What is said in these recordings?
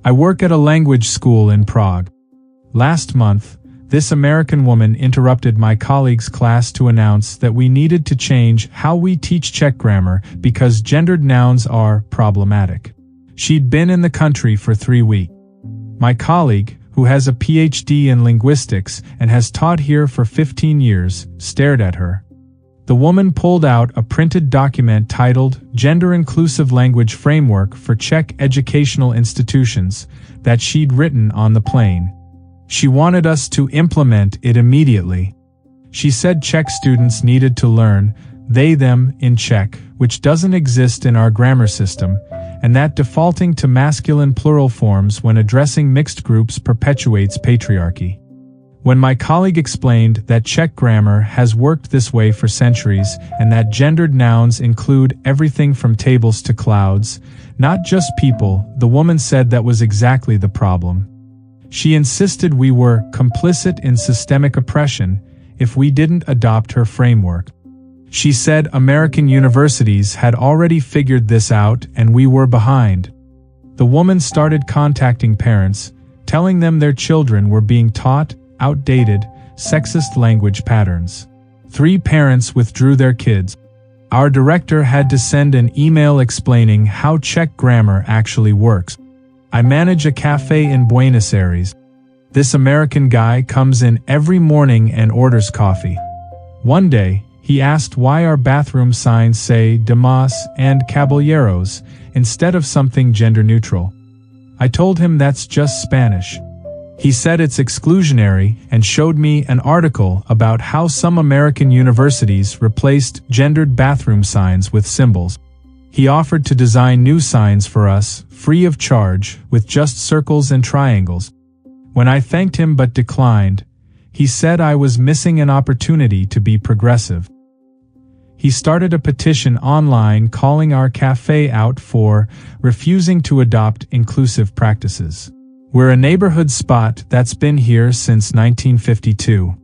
I work at a language school in Prague. Last month, this American woman interrupted my colleague's class to announce that we needed to change how we teach Czech grammar because gendered nouns are problematic. She'd been in the country for 3 weeks. My colleague, who has a PhD in linguistics and has taught here for 15 years, stared at her. The woman pulled out a printed document titled Gender-Inclusive Language Framework for Czech Educational Institutions that she'd written on the plane. She wanted us to implement it immediately. She said Czech students needed to learn they/them in Czech, which doesn't exist in our grammar system, and that defaulting to masculine plural forms when addressing mixed groups perpetuates patriarchy. When my colleague explained that Czech grammar has worked this way for centuries and that gendered nouns include everything from tables to clouds, not just people, the woman said that was exactly the problem. She insisted we were complicit in systemic oppression if we didn't adopt her framework. She said American universities had already figured this out and we were behind. The woman started contacting parents, telling them their children were being taught outdated, sexist language patterns. 3 parents withdrew their kids. Our director had to send an email explaining how Czech grammar actually works. I manage a cafe in Buenos Aires. This American guy comes in every morning and orders coffee. One day, he asked why our bathroom signs say damas and caballeros instead of something gender-neutral. I told him that's just Spanish. He said it's exclusionary and showed me an article about how some American universities replaced gendered bathroom signs with symbols. He offered to design new signs for us, free of charge, with just circles and triangles. When I thanked him but declined, he said I was missing an opportunity to be progressive. He started a petition online calling our cafe out for refusing to adopt inclusive practices. We're a neighborhood spot that's been here since 1952.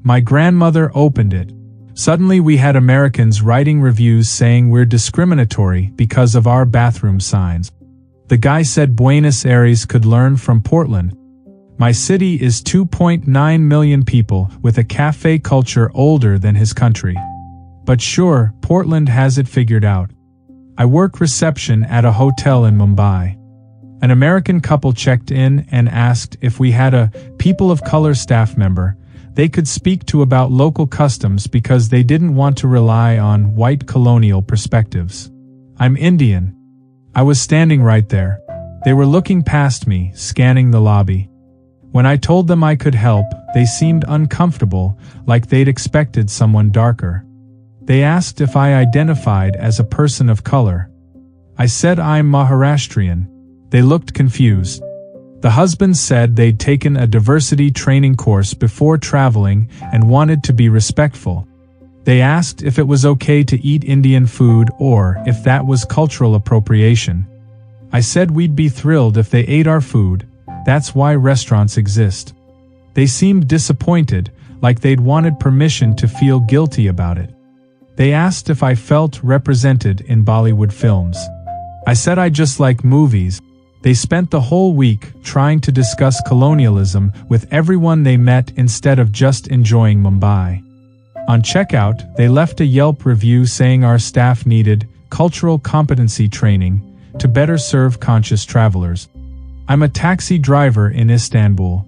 My grandmother opened it. Suddenly we had Americans writing reviews saying we're discriminatory because of our bathroom signs. The guy said Buenos Aires could learn from Portland. My city is 2.9 million people with a cafe culture older than his country. But sure, Portland has it figured out. I work reception at a hotel in Mumbai. An American couple checked in and asked if we had a people of color staff member they could speak to about local customs because they didn't want to rely on white colonial perspectives. I'm Indian. I was standing right there. They were looking past me, scanning the lobby. When I told them I could help, they seemed uncomfortable, like they'd expected someone darker. They asked if I identified as a person of color. I said I'm Maharashtrian. They looked confused. The husbands said they'd taken a diversity training course before traveling and wanted to be respectful. They asked if it was okay to eat Indian food or if that was cultural appropriation. I said we'd be thrilled if they ate our food. That's why restaurants exist. They seemed disappointed, like they'd wanted permission to feel guilty about it. They asked if I felt represented in Bollywood films. I said I just like movies. They spent the whole week trying to discuss colonialism with everyone they met instead of just enjoying Mumbai. On checkout, they left a Yelp review saying our staff needed cultural competency training to better serve conscious travelers. I'm a taxi driver in Istanbul.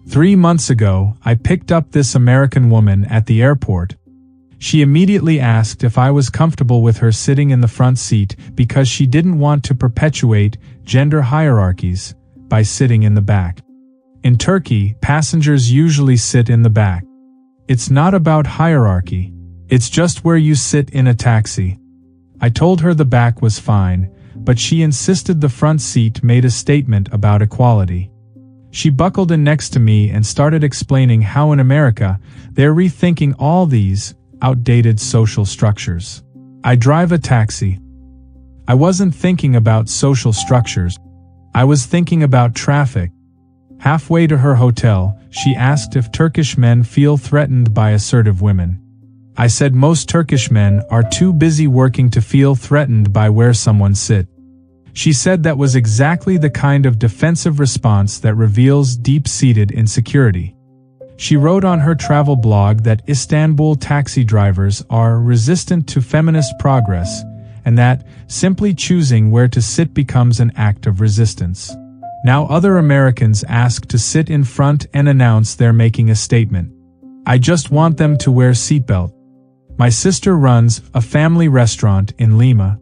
3 months ago, I picked up this American woman at the airport. She immediately asked if I was comfortable with her sitting in the front seat because she didn't want to perpetuate gender hierarchies by sitting in the back. In Turkey, passengers usually sit in the back. It's not about hierarchy. It's just where you sit in a taxi. I told her the back was fine, but she insisted the front seat made a statement about equality. She buckled in next to me and started explaining how in America, they're rethinking all these outdated social structures. I drive a taxi. I wasn't thinking about social structures. I was thinking about traffic. Halfway to her hotel, she asked if Turkish men feel threatened by assertive women. I said most Turkish men are too busy working to feel threatened by where someone sits. She said that was exactly the kind of defensive response that reveals deep-seated insecurity. She wrote on her travel blog that Istanbul taxi drivers are resistant to feminist progress, and that simply choosing where to sit becomes an act of resistance. Now other Americans ask to sit in front and announce they're making a statement. I just want them to wear seatbelt. My sister runs a family restaurant in Lima.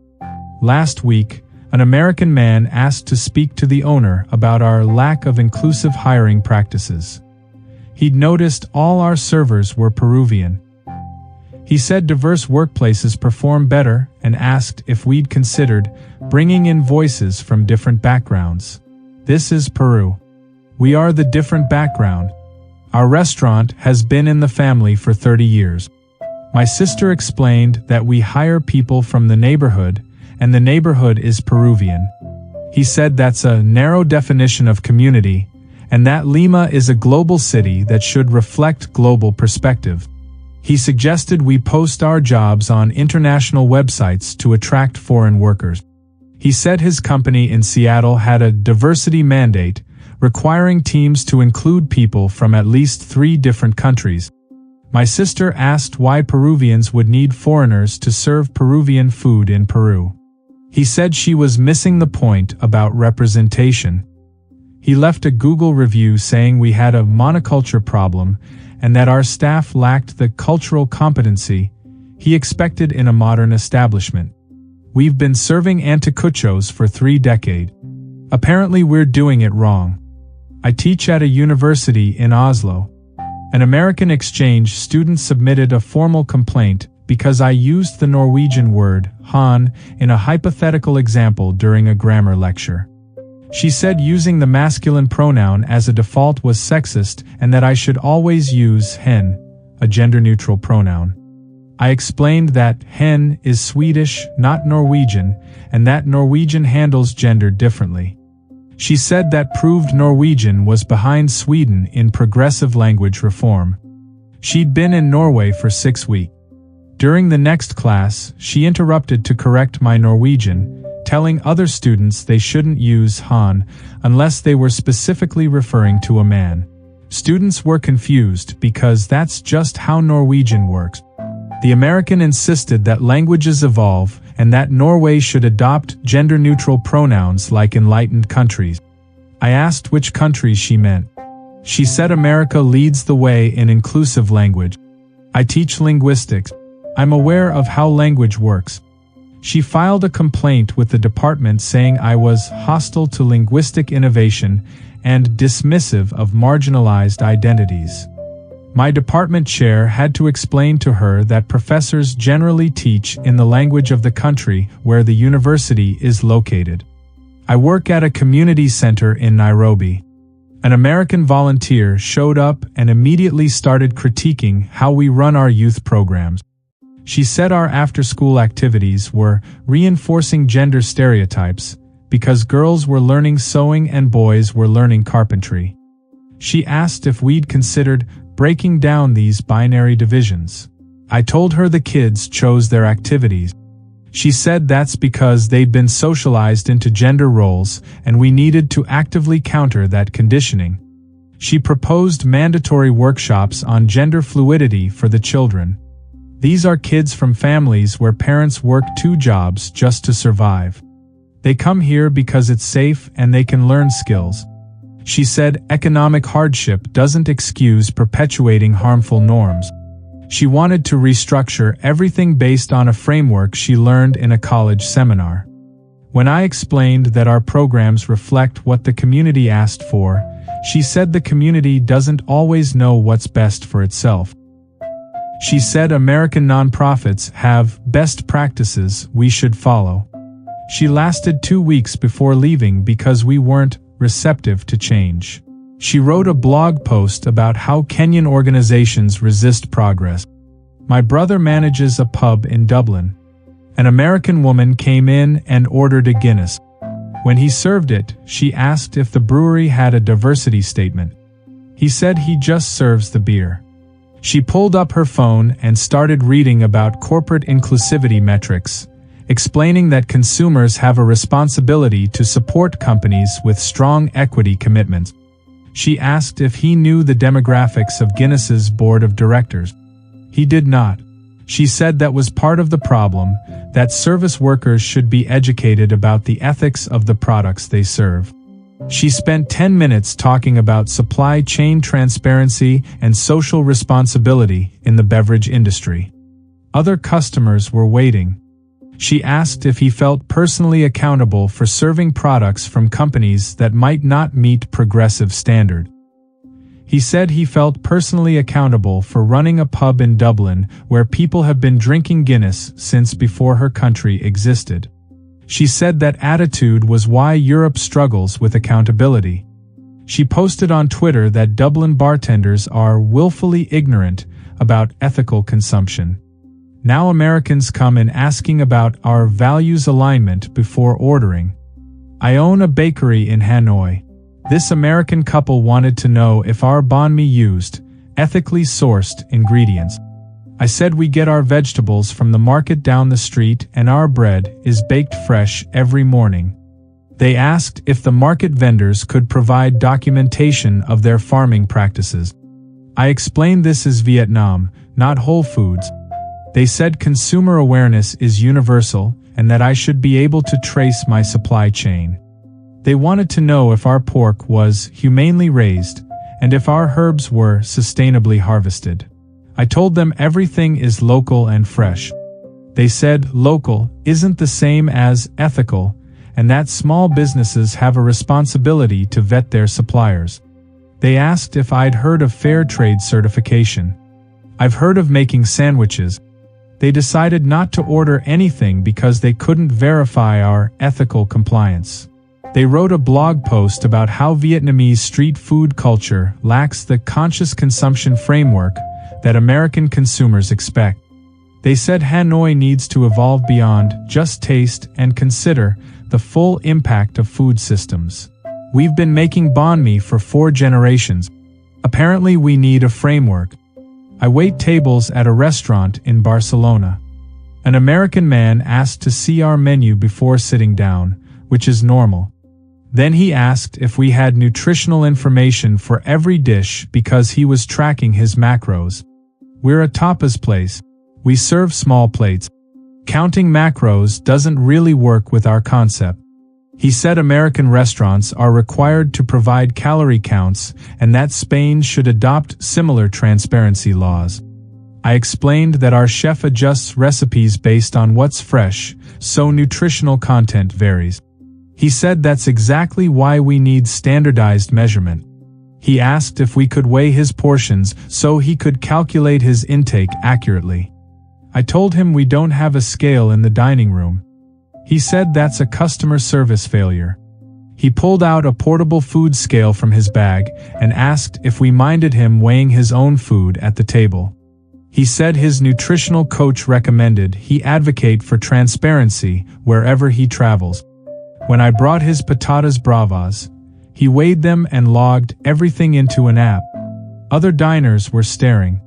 Last week, an American man asked to speak to the owner about our lack of inclusive hiring practices. He'd noticed all our servers were Peruvian. He said diverse workplaces perform better and asked if we'd considered bringing in voices from different backgrounds. This is Peru. We are the different background. Our restaurant has been in the family for 30 years. My sister explained that we hire people from the neighborhood, and the neighborhood is Peruvian. He said that's a narrow definition of community, and that Lima is a global city that should reflect global perspective. He suggested we post our jobs on international websites to attract foreign workers. He said his company in Seattle had a diversity mandate, requiring teams to include people from at least 3 different countries. My sister asked why Peruvians would need foreigners to serve Peruvian food in Peru. He said she was missing the point about representation. He left a Google review saying we had a monoculture problem and that our staff lacked the cultural competency he expected in a modern establishment. We've been serving anticuchos for 3 decades. Apparently we're doing it wrong. I teach at a university in Oslo. An American exchange student submitted a formal complaint because I used the Norwegian word han in a hypothetical example during a grammar lecture. She said using the masculine pronoun as a default was sexist and that I should always use hen, a gender-neutral pronoun. I explained that hen is Swedish, not Norwegian, and that Norwegian handles gender differently. She said that proved Norwegian was behind Sweden in progressive language reform. She'd been in Norway for 6 weeks. During the next class, she interrupted to correct my Norwegian, telling other students they shouldn't use han unless they were specifically referring to a man. Students were confused because that's just how Norwegian works. The American insisted that languages evolve and that Norway should adopt gender-neutral pronouns like enlightened countries. I asked which countries she meant. She said America leads the way in inclusive language. I teach linguistics. I'm aware of how language works. She filed a complaint with the department saying I was hostile to linguistic innovation and dismissive of marginalized identities. My department chair had to explain to her that professors generally teach in the language of the country where the university is located. I work at a community center in Nairobi. An American volunteer showed up and immediately started critiquing how we run our youth programs. She said our after-school activities were reinforcing gender stereotypes because girls were learning sewing and boys were learning carpentry. She asked if we'd considered breaking down these binary divisions. I told her the kids chose their activities. She said that's because they'd been socialized into gender roles and we needed to actively counter that conditioning. She proposed mandatory workshops on gender fluidity for the children. These are kids from families where parents work 2 jobs just to survive. They come here because it's safe and they can learn skills. She said economic hardship doesn't excuse perpetuating harmful norms. She wanted to restructure everything based on a framework she learned in a college seminar. When I explained that our programs reflect what the community asked for, she said the community doesn't always know what's best for itself. She said American nonprofits have best practices we should follow. She lasted 2 weeks before leaving because we weren't receptive to change. She wrote a blog post about how Kenyan organizations resist progress. My brother manages a pub in Dublin. An American woman came in and ordered a Guinness. When he served it, she asked if the brewery had a diversity statement. He said he just serves the beer. She pulled up her phone and started reading about corporate inclusivity metrics, explaining that consumers have a responsibility to support companies with strong equity commitments. She asked if he knew the demographics of Guinness's board of directors. He did not. She said that was part of the problem, that service workers should be educated about the ethics of the products they serve. She spent 10 minutes talking about supply chain transparency and social responsibility in the beverage industry. Other customers were waiting. She asked if he felt personally accountable for serving products from companies that might not meet progressive standards. He said he felt personally accountable for running a pub in Dublin where people have been drinking Guinness since before her country existed. She said that attitude was why Europe struggles with accountability. She posted on Twitter that Dublin bartenders are willfully ignorant about ethical consumption. Now Americans come in asking about our values alignment before ordering. I own a bakery in Hanoi. This American couple wanted to know if our banh mi used ethically sourced ingredients. I said we get our vegetables from the market down the street and our bread is baked fresh every morning. They asked if the market vendors could provide documentation of their farming practices. I explained this is Vietnam, not Whole Foods. They said consumer awareness is universal and that I should be able to trace my supply chain. They wanted to know if our pork was humanely raised and if our herbs were sustainably harvested. I told them everything is local and fresh. They said local isn't the same as ethical and that small businesses have a responsibility to vet their suppliers. They asked if I'd heard of fair trade certification. I've heard of making sandwiches. They decided not to order anything because they couldn't verify our ethical compliance. They wrote a blog post about how Vietnamese street food culture lacks the conscious consumption framework that American consumers expect. They said Hanoi needs to evolve beyond just taste and consider the full impact of food systems. We've been making banh mi for 4 generations. Apparently we need a framework. I wait tables at a restaurant in Barcelona. An American man asked to see our menu before sitting down, which is normal. Then he asked if we had nutritional information for every dish because he was tracking his macros. We're a tapas place. We serve small plates. Counting macros doesn't really work with our concept. He said American restaurants are required to provide calorie counts and that Spain should adopt similar transparency laws. I explained that our chef adjusts recipes based on what's fresh, so nutritional content varies. He said that's exactly why we need standardized measurement. He asked if we could weigh his portions so he could calculate his intake accurately. I told him we don't have a scale in the dining room. He said that's a customer service failure. He pulled out a portable food scale from his bag and asked if we minded him weighing his own food at the table. He said his nutritional coach recommended he advocate for transparency wherever he travels. When I brought his patatas bravas, he weighed them and logged everything into an app. Other diners were staring.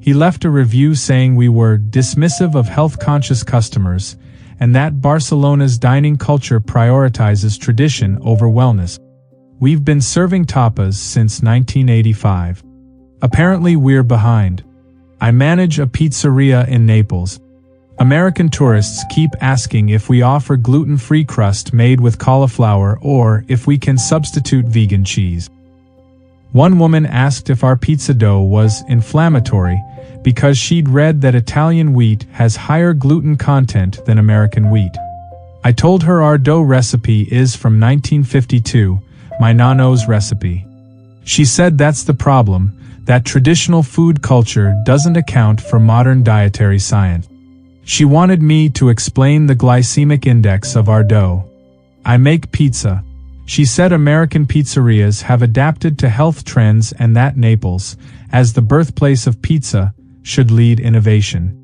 He left a review saying we were dismissive of health-conscious customers and that Barcelona's dining culture prioritizes tradition over wellness. We've been serving tapas since 1985. Apparently we're behind. I manage a pizzeria in Naples. American tourists keep asking if we offer gluten-free crust made with cauliflower or if we can substitute vegan cheese. One woman asked if our pizza dough was inflammatory because she'd read that Italian wheat has higher gluten content than American wheat. I told her our dough recipe is from 1952, my nonno's recipe. She said that's the problem, that traditional food culture doesn't account for modern dietary science. She wanted me to explain the glycemic index of our dough. I make pizza. She said American pizzerias have adapted to health trends and that Naples, as the birthplace of pizza, should lead innovation.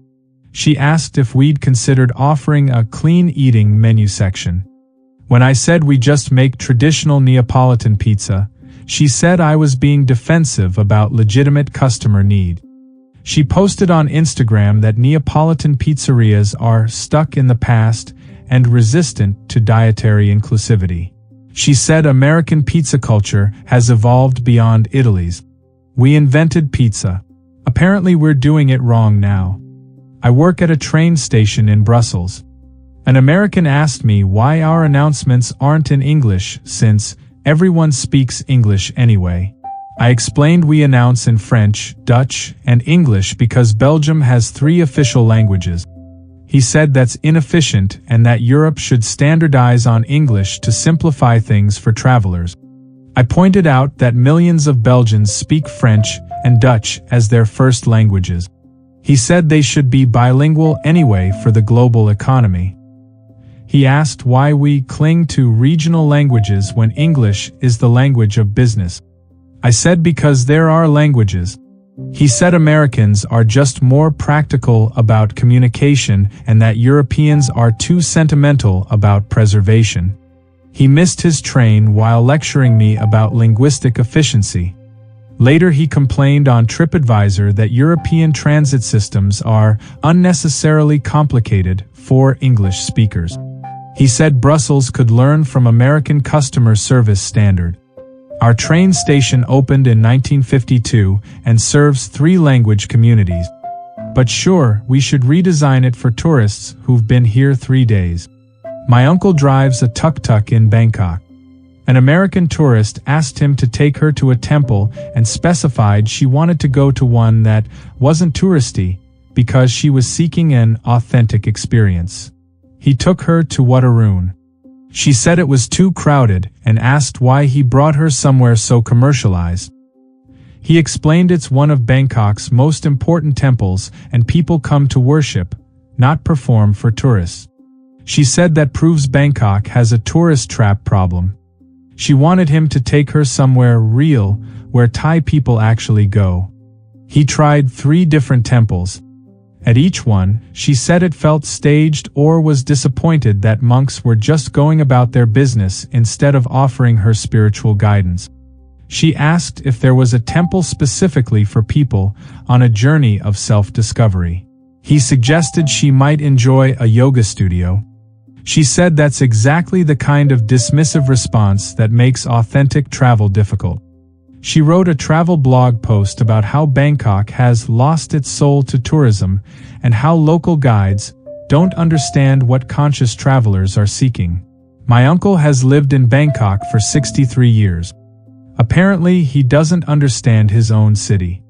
She asked if we'd considered offering a clean eating menu section. When I said we just make traditional Neapolitan pizza, she said I was being defensive about legitimate customer need. She posted on Instagram that Neapolitan pizzerias are stuck in the past and resistant to dietary inclusivity. She said American pizza culture has evolved beyond Italy's. We invented pizza. Apparently we're doing it wrong now. I work at a train station in Brussels. An American asked me why our announcements aren't in English since everyone speaks English anyway. I explained we announce in French, Dutch, and English because Belgium has 3 official languages. He said that's inefficient and that Europe should standardize on English to simplify things for travelers. I pointed out that millions of Belgians speak French and Dutch as their first languages. He said they should be bilingual anyway for the global economy. He asked why we cling to regional languages when English is the language of business. I said because there are languages. He said Americans are just more practical about communication and that Europeans are too sentimental about preservation. He missed his train while lecturing me about linguistic efficiency. Later he complained on TripAdvisor that European transit systems are unnecessarily complicated for English speakers. He said Brussels could learn from American customer service standard. Our train station opened in 1952 and serves 3 language communities. But sure, we should redesign it for tourists who've been here 3 days. My uncle drives a tuk-tuk in Bangkok. An American tourist asked him to take her to a temple and specified she wanted to go to one that wasn't touristy because she was seeking an authentic experience. He took her to Watarun. She said it was too crowded and asked why he brought her somewhere so commercialized. He explained it's one of Bangkok's most important temples and people come to worship, not perform for tourists. She said that proves Bangkok has a tourist trap problem. She wanted him to take her somewhere real, where Thai people actually go. He tried 3 different temples. At each one, she said it felt staged or was disappointed that monks were just going about their business instead of offering her spiritual guidance. She asked if there was a temple specifically for people on a journey of self-discovery. He suggested she might enjoy a yoga studio. She said that's exactly the kind of dismissive response that makes authentic travel difficult. She wrote a travel blog post about how Bangkok has lost its soul to tourism and how local guides don't understand what conscious travelers are seeking. My uncle has lived in Bangkok for 63 years. Apparently, he doesn't understand his own city.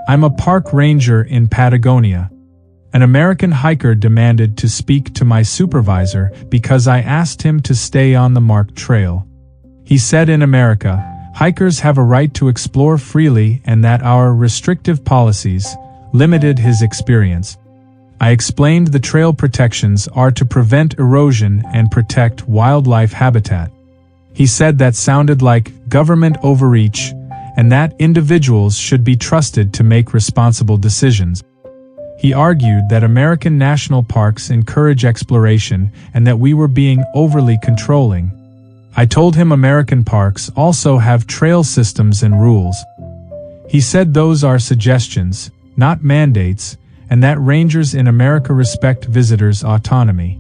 I'm a park ranger in Patagonia. An American hiker demanded to speak to my supervisor because I asked him to stay on the marked trail. He said in America, hikers have a right to explore freely and that our restrictive policies limited his experience. I explained the trail protections are to prevent erosion and protect wildlife habitat. He said that sounded like government overreach and that individuals should be trusted to make responsible decisions. He argued that American national parks encourage exploration and that we were being overly controlling. I told him American parks also have trail systems and rules. He said those are suggestions, not mandates, and that rangers in America respect visitors' autonomy.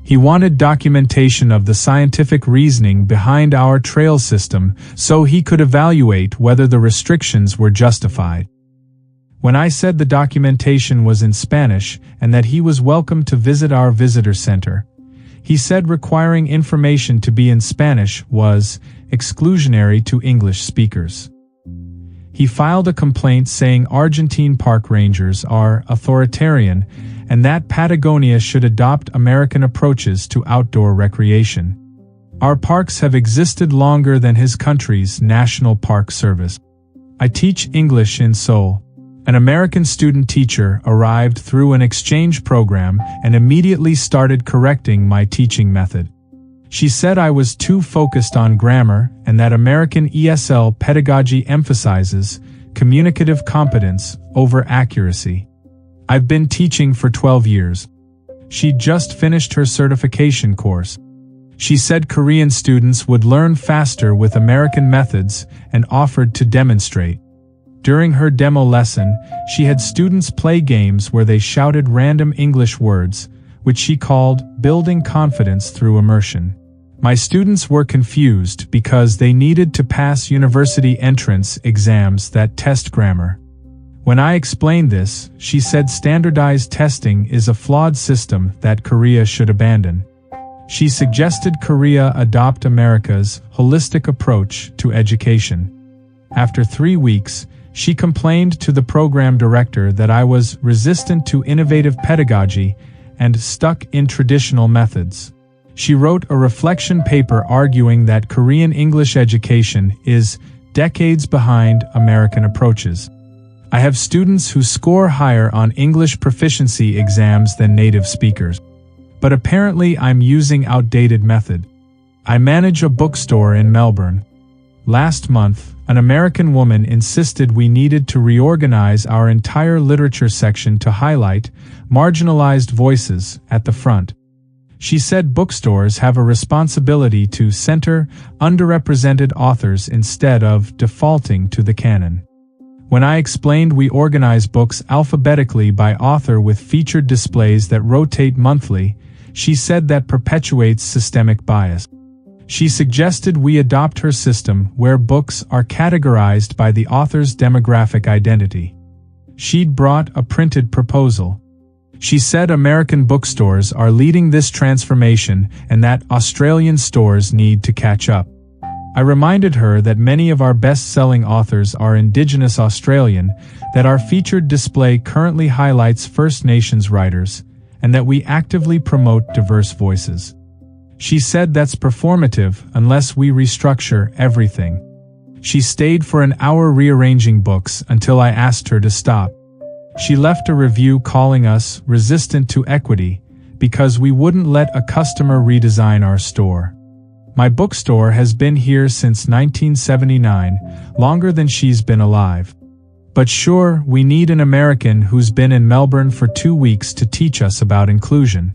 He wanted documentation of the scientific reasoning behind our trail system so he could evaluate whether the restrictions were justified. When I said the documentation was in Spanish and that he was welcome to visit our visitor center, he said requiring information to be in Spanish was exclusionary to English speakers. He filed a complaint saying Argentine park rangers are authoritarian and that Patagonia should adopt American approaches to outdoor recreation. Our parks have existed longer than his country's National Park Service. I teach English in Seoul. An American student teacher arrived through an exchange program and immediately started correcting my teaching method. She said I was too focused on grammar and that American ESL pedagogy emphasizes communicative competence over accuracy. I've been teaching for 12 years. She just finished her certification course. She said Korean students would learn faster with American methods and offered to demonstrate. During her demo lesson, she had students play games where they shouted random English words, which she called building confidence through immersion. My students were confused because they needed to pass university entrance exams that test grammar. When I explained this, she said standardized testing is a flawed system that Korea should abandon. She suggested Korea adopt America's holistic approach to education. After 3 weeks, she complained to the program director that I was resistant to innovative pedagogy and stuck in traditional methods. She wrote a reflection paper arguing that Korean English education is decades behind American approaches. I have students who score higher on English proficiency exams than native speakers. But apparently I'm using outdated method. I manage a bookstore in Melbourne. Last month, an American woman insisted we needed to reorganize our entire literature section to highlight marginalized voices at the front. She said bookstores have a responsibility to center underrepresented authors instead of defaulting to the canon. When I explained we organize books alphabetically by author with featured displays that rotate monthly, she said that perpetuates systemic bias. She suggested we adopt her system where books are categorized by the author's demographic identity. She'd brought a printed proposal. She said American bookstores are leading this transformation and that Australian stores need to catch up. I reminded her that many of our best-selling authors are Indigenous Australian, that our featured display currently highlights First Nations writers, and that we actively promote diverse voices. She said that's performative unless we restructure everything. She stayed for an hour rearranging books until I asked her to stop. She left a review calling us resistant to equity because we wouldn't let a customer redesign our store. My bookstore has been here since 1979, longer than she's been alive. But sure, we need an American who's been in Melbourne for 2 weeks to teach us about inclusion.